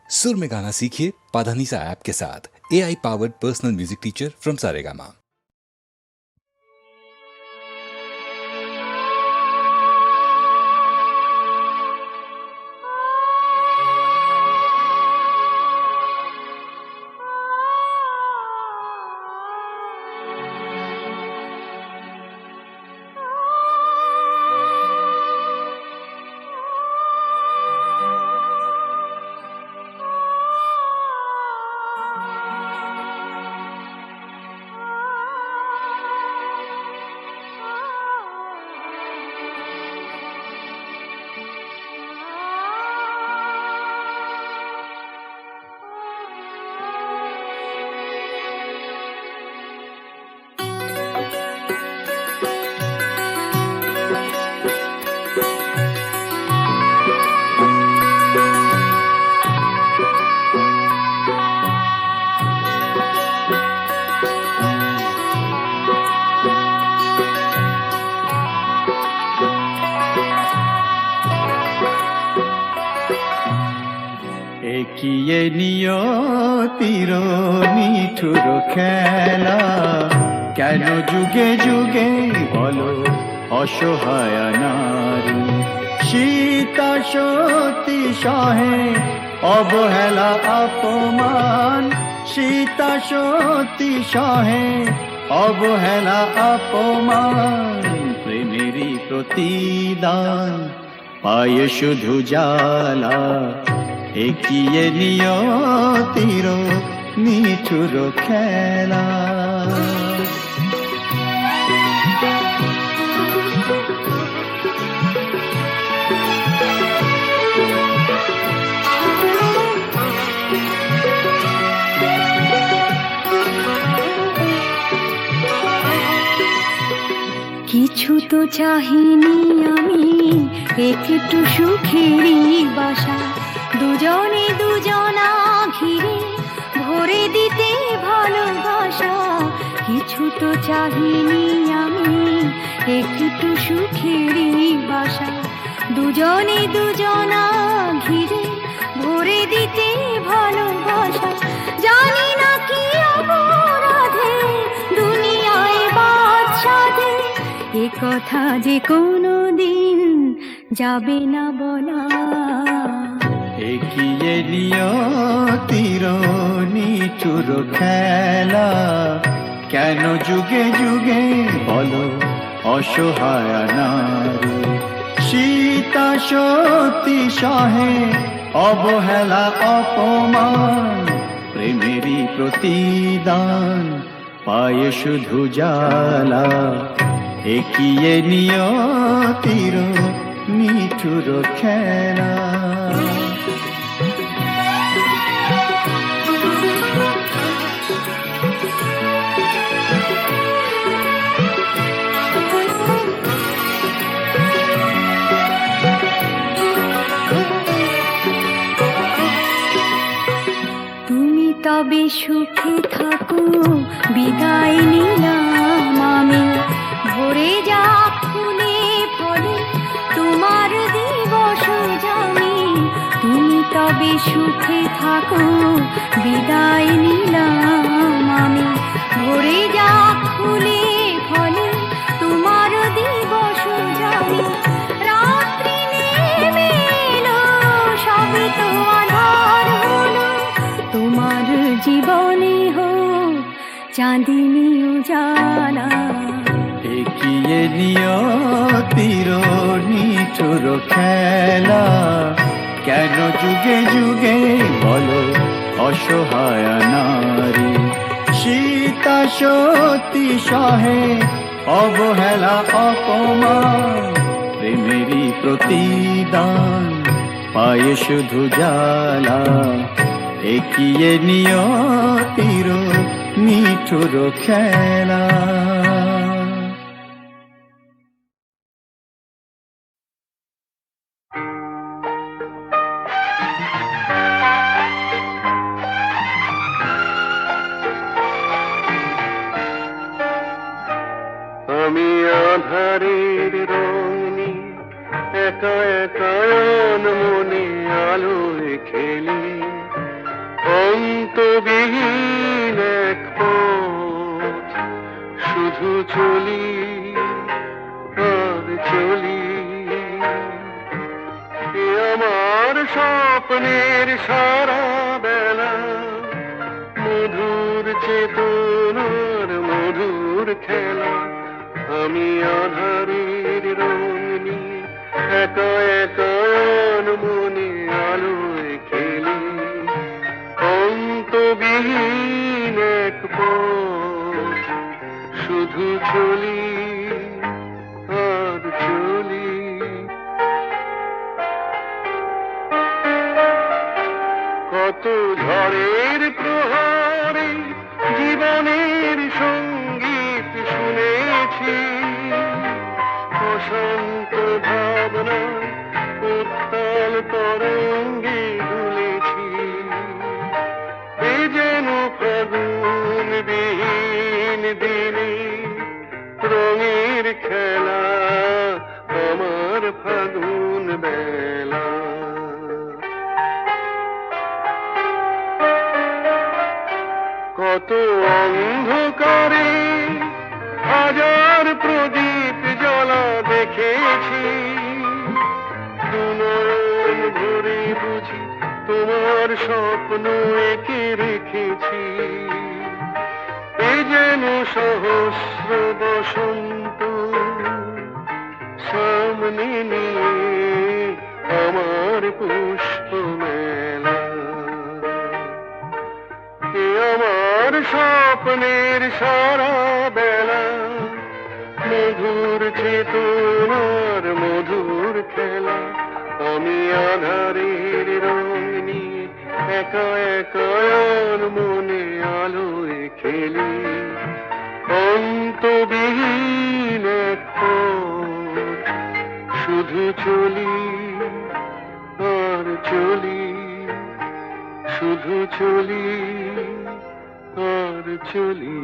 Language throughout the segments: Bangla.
सुर में गाना सीखिए पाधानीसा ऐप के साथ। AI powered personal music teacher from Saregama. একিয়ে নিয়তির নিঠুর খেলা, কেন যুগে যুগে বলো অসহায় নারী। সীতা সতী সহে অবহেলা অপমান, সীতা সতী সহে অবহেলা অপমান। প্রেমেরই প্রতিদান পায় শুধু জ্বালা, একিয়ে নিয়তির নিঠুর খেলা। কিছু তো চাহিনি আমি, একটু সুখেরই বাসা, দুজনে দুজনা ঘিরে ভরে দিতে ভালোবাসা। কিছু তো চাহিনি আমি, একটু সুখেরই বাসা, দুজনে দুজনা ঘিরে ভরে দিতে ভালোবাসা। জানি না কি অপরাধে দুনিয়ায় বাদশাদে, এ কথা যে কোনো দিন যাবে না বলা। একিয়ে নিয়তির নিঠুর খেলা, কেন যুগে যুগে বলো অসহায় নারী। সীতা সতী সহে অবহেলা অপমান, প্রেমেরই প্রতিদান পায় শুধু জ্বালা। একিয়ে নিয়তির নিঠুর খেলা। তুমি তবে সুখে থাকো, বিদায় নিলাম আমি। ভরে যা ফুলে ফলে তোমার দিবস জানি। তুমি তবে সুখে থাকো, বিদায় নিলাম আমি। ভরে যা ফুলে ফলে তোমার দিবস জানি। রাত্রি নেমে এলো, সবে তো আধার হলো, তোমার জীবনে হোক চাঁদিনী উজালা। একিয়ে নিয়তির নিঠুর খেলা, কেন যুগে যুগে বলো অসহায় নারী। সীতা সতী সহে অবহেলা অপমান, প্রেমেরই প্রতিদান পায় শুধু জ্বালা। একিয়ে নিয়তির নিঠুর খেলা। আমি আধারের রং নিয়ে একা একা মনে আলোয় খেলি। অন্তবিহীন এক পথ শুধু চলি আর চলি। এ আমার স্বপ্নের সারা বেলা, মধুর চেতনার মধুর খেলা। আমি আধারের রং নিয়ে একা একা মনে আলোয় খেলি। অন্তবিহীন এক পথ শুধু চলি আর চলি। কত ঝড়ের প্রহরে জীবনের সঙ্গীত শুনেছি, অশান্ত ভাবনা উত্তাল তরঙ্গে দুলেছি। এ যেন ফাগুন বিহীন দিনে রঙের খেলা, আমার ফাগুন বেলা। কত অন্ধকারে হাজার প্রদীপ জ্বলা দেখেছি, দুনয়ন ভরে বুঝি তোমার স্বপ্ন এঁকে রেখেছি। এ যেন সহস্র বসন্ত সামনে নিয়ে আমার পুষ্প মেলা। এ আমার স্বপ্নের সারা বেলা, মধুর চেতনার মধুর খেলা। আমি আধারের রং নিয়ে একা একা মনে আলোয় খেলি। অন্তবিহীন এক পথ শুধু চলি আর চলি, শুধু চলি আর চলি।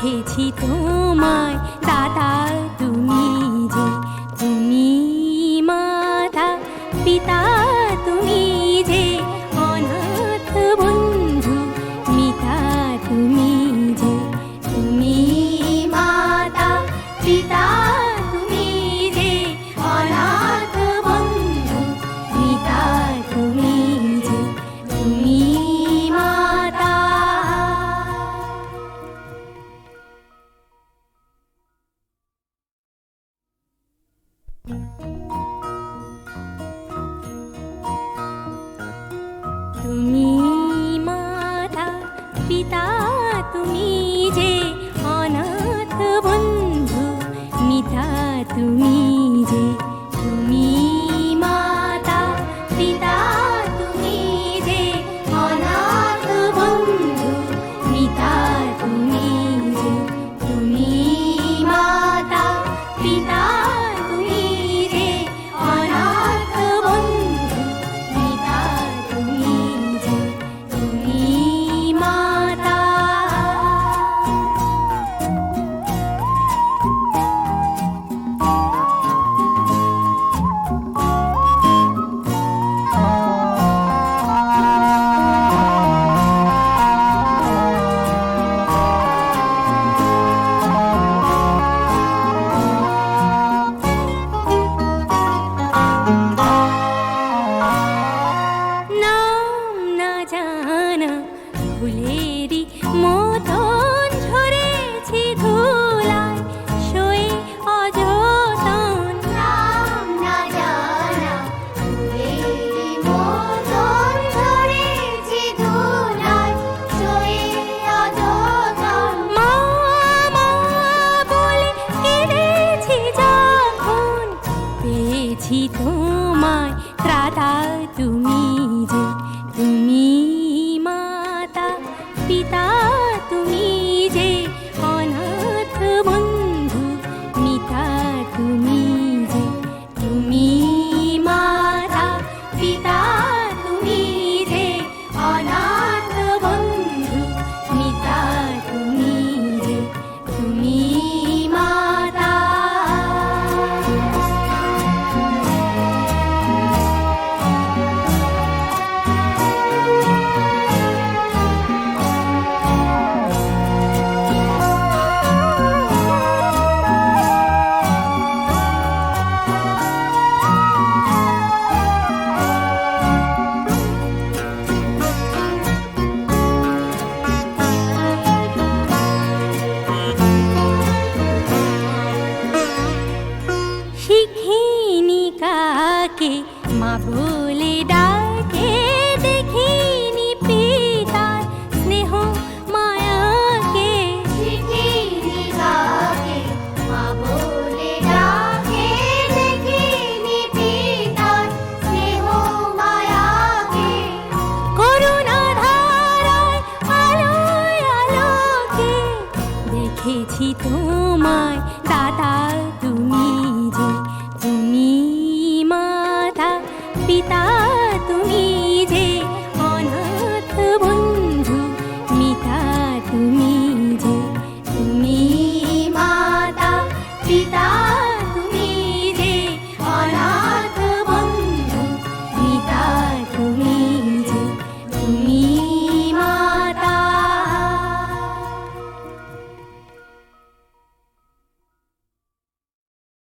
দেখেছি তোমায় দাদা তুমি যে, তুমি মাতা পিতা তুমি যে, অনাথ বন্ধু মিতা তুমি যে, তুমি মাতা পিতা তুমি যে, অনাথ বন্ধু মিতা তুমি যে, তুমি মাতা। তুমি মাতা পিতা তুমি যে, অনাথ বন্ধু মিতা তুমি যে, তুমি মাতা পিতা তুমি যে, অনাথ বন্ধু মিতা তুমি যে, তুমি মাতা পিতা তুমি যে, অনাথ বন্ধু মিতা তুমি যে, তুমি মাতা। নাম না জানা ফুলেরই মতন ঝরেছি ধুলায় সয়ে অযতন। নাম না জানা ফুলেরই মতন ঝরেছি ধুলায় সয়ে অযতন। মা মা বলে কেঁদেছি যখন, পেয়েছি তোমায় ত্রাতা তুমি যে, তুমি মাতা পিতা তুমি যে, অনাথ বন্ধু মিতা তুমি যে, তুমি মাতা পিতা তুমি যে, অনাথ বন্ধু মিতা তুমি যে, তুমি মাতা। শিখিনি কাকে মা বলে ডাকে, দেখিনি পিতার স্নেহ মায়াকে। শিখিনি কাকে মা বলে ডাকে, দেখিনি পিতার স্নেহ মায়াকে। করুণা ধারায় আলোয় আলোকে দেখেছি তোমায় দাদা তুমি যে, তুমি মাতা পিতা তুমি যে,